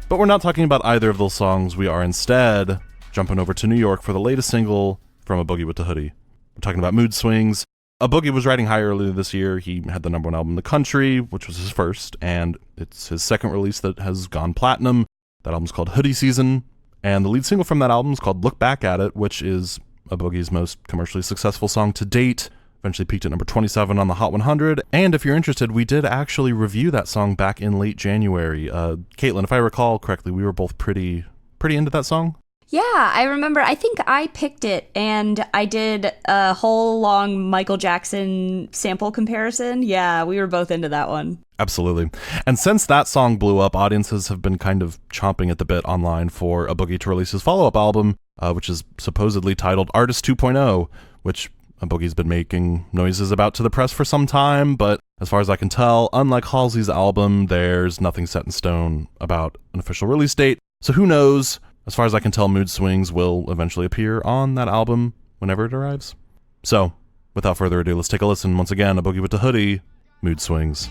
But we're not talking about either of those songs. We are instead jumping over to New York for the latest single from A Boogie Wit da Hoodie. We're talking about Mood Swings. A Boogie was riding high earlier this year. He had the number one album in the country, which was his first, and it's his second release that has gone platinum. That album's called Hoodie Season, and the lead single from that album is called Look Back at It, which is A Boogie's most commercially successful song to date. Eventually peaked at number 27 on the Hot 100. And if you're interested, we did actually review that song back in late January. Caitlin, if I recall correctly, we were both pretty into that song. Yeah, I remember. I think I picked it and I did a whole long Michael Jackson sample comparison. Yeah, we were both into that one. Absolutely. And since that song blew up, audiences have been kind of chomping at the bit online for A Boogie to release his follow-up album, which is supposedly titled Artist 2.0, which A Boogie's been making noises about to the press for some time, but as far as I can tell, unlike Halsey's album, there's nothing set in stone about an official release date. So who knows? As far as I can tell, Mood Swings will eventually appear on that album whenever it arrives. So, without further ado, let's take a listen. Once again, A Boogie Wit da Hoodie, Mood Swings.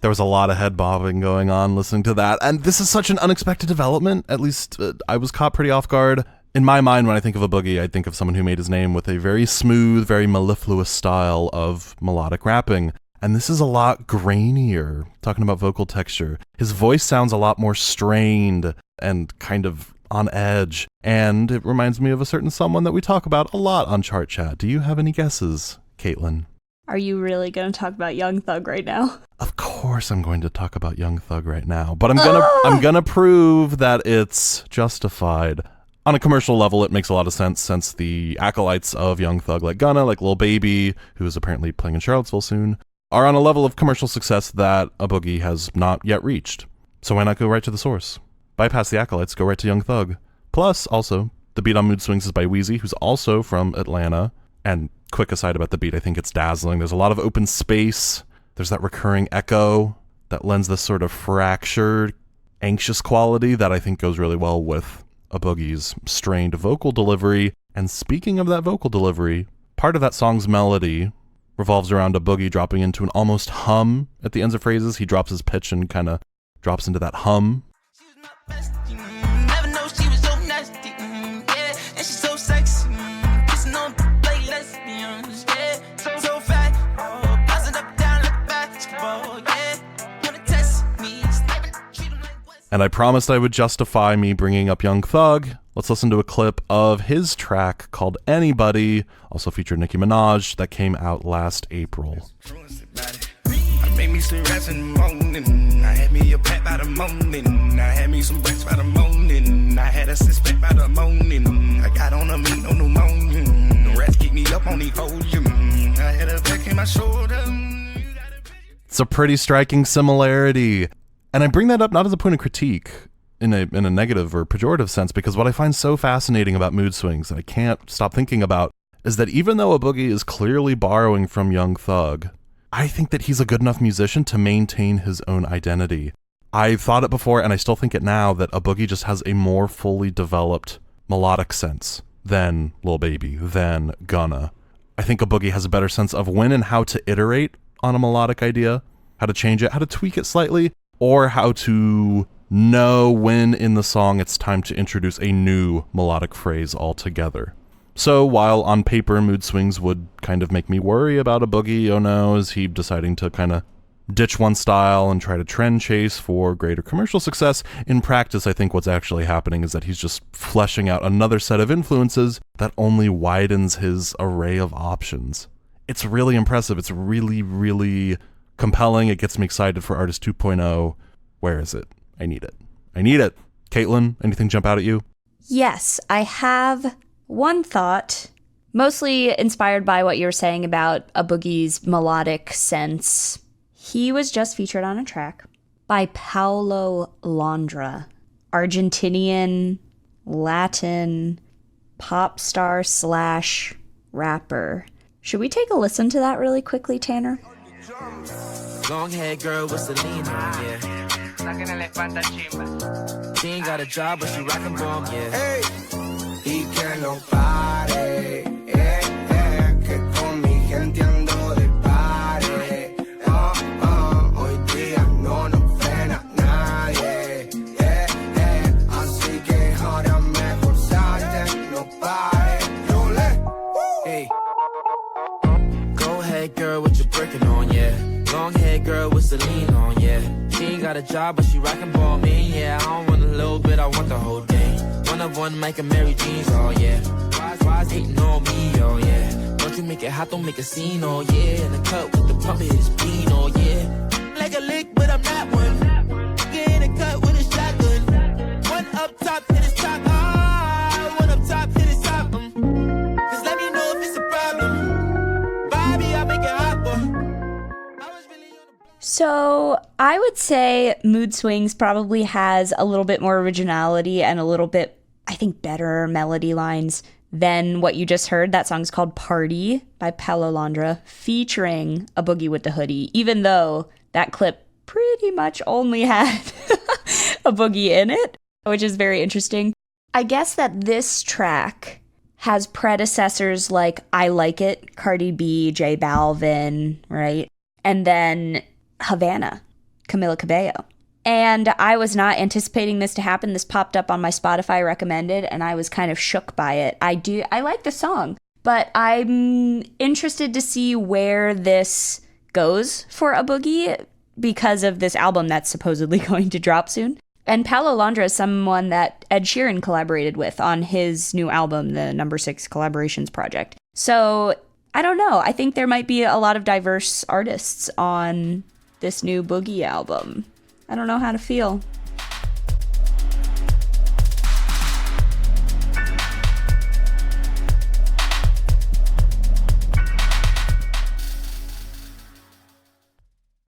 There was a lot of head bobbing going on listening to that, and this is such an unexpected development. At least I was caught pretty off guard. In my mind, when I think of A Boogie, I think of someone who made his name with a very smooth, very mellifluous style of melodic rapping. And this is a lot grainier, talking about vocal texture. His voice sounds a lot more strained and kind of on edge, and it reminds me of a certain someone that we talk about a lot on Chart Chat. Do you have any guesses, Caitlin? Are you really going to talk about Young Thug right now? Of course I'm going to talk about Young Thug right now, but I'm gonna prove that it's justified. On a commercial level, it makes a lot of sense since the acolytes of Young Thug like Gunna, like Lil Baby, who is apparently playing in Charlottesville soon, are on a level of commercial success that A Boogie has not yet reached. So why not go right to the source? Bypass the acolytes, go right to Young Thug. Plus, also, the beat on Mood Swings is by Wheezy, who's also from Atlanta. And quick aside about the beat, I think it's dazzling. There's a lot of open space. There's that recurring echo that lends this sort of fractured, anxious quality that I think goes really well with A Boogie's strained vocal delivery. And speaking of that vocal delivery, part of that song's melody revolves around A Boogie dropping into an almost hum at the ends of phrases. He drops his pitch and kind of drops into that hum. And I promised I would justify me bringing up Young Thug. Let's listen to a clip of his track called Anybody, also featured Nicki Minaj, that came out last April. I made me some rats in the morning. I had me a pet by the morning. I had me some bricks by the morning. I had a suspect by the morning. I got on a meat, no pneumonia. The rats keep me up on the podium. I had a back in my shoulder. It's a pretty striking similarity. And I bring that up not as a point of critique in a negative or pejorative sense, because what I find so fascinating about Mood Swings that I can't stop thinking about is that even though A Boogie is clearly borrowing from Young Thug, I think that he's a good enough musician to maintain his own identity. I thought it before, and I still think it now, that A Boogie just has a more fully developed melodic sense than Lil Baby, than Gunna. I think A Boogie has a better sense of when and how to iterate on a melodic idea, how to change it, how to tweak it slightly, or how to know when in the song it's time to introduce a new melodic phrase altogether. So while on paper mood swings would kind of make me worry about a Boogie, oh no, is he deciding to kind of ditch one style and try to trend chase for greater commercial success? In practice, I think what's actually happening is that he's just fleshing out another set of influences that only widens his array of options. It's really impressive. It's really, really compelling. It gets me excited for Artist 2.0. Where is it? I need it. I need it. Caitlin, anything jump out at you? Yes, I have one thought, mostly inspired by what you were saying about a Boogie's melodic sense. He was just featured on a track by Paulo Londra, Argentinian, Latin, pop star / rapper. Should we take a listen to that really quickly, Tanner? Long hair girl with Selena, yeah. She ain't got a job, but she rockin' bomb, yeah. Hey, y que no pare, que con mi gente ando de pare. Hoy día no nos frena nadie, así que ahora mejor salte, no pare. Hey. Go ahead, girl, with your Birkin on, yeah. Long hair girl with Celine on, yeah. She ain't got a job, but she rockin' ball me, yeah. I don't want a little bit, I want the whole thing. One of one, Mike and Mary Jeans, oh yeah. Why's hating on me, oh yeah. Don't you make it hot, don't make a scene, oh yeah. In the cut with the pump, it's bean, oh yeah. Like a lick, but I'm not one. Get in the cut with a shotgun. One up top, hit his top, one up top, hit his top, Just let me know if it's a problem. Bobby, I make it hot, boy. So I would say Mood Swings probably has a little bit more originality and a little bit, I think, better melody lines than what you just heard. That song's called Party by Paulo Londra, featuring a Boogie wit da Hoodie, even though that clip pretty much only had a Boogie in it, which is very interesting. I guess that this track has predecessors like I Like It, Cardi B, J Balvin, right? And then Havana, Camila Cabello. And I was not anticipating this to happen. This popped up on my Spotify recommended, and I was kind of shook by it. I like the song, but I'm interested to see where this goes for a Boogie because of this album that's supposedly going to drop soon. And Paulo Londra is someone that Ed Sheeran collaborated with on his new album, the No. 6 Collaborations Project. So I don't know. I think there might be a lot of diverse artists on this new Boogie album. I don't know how to feel.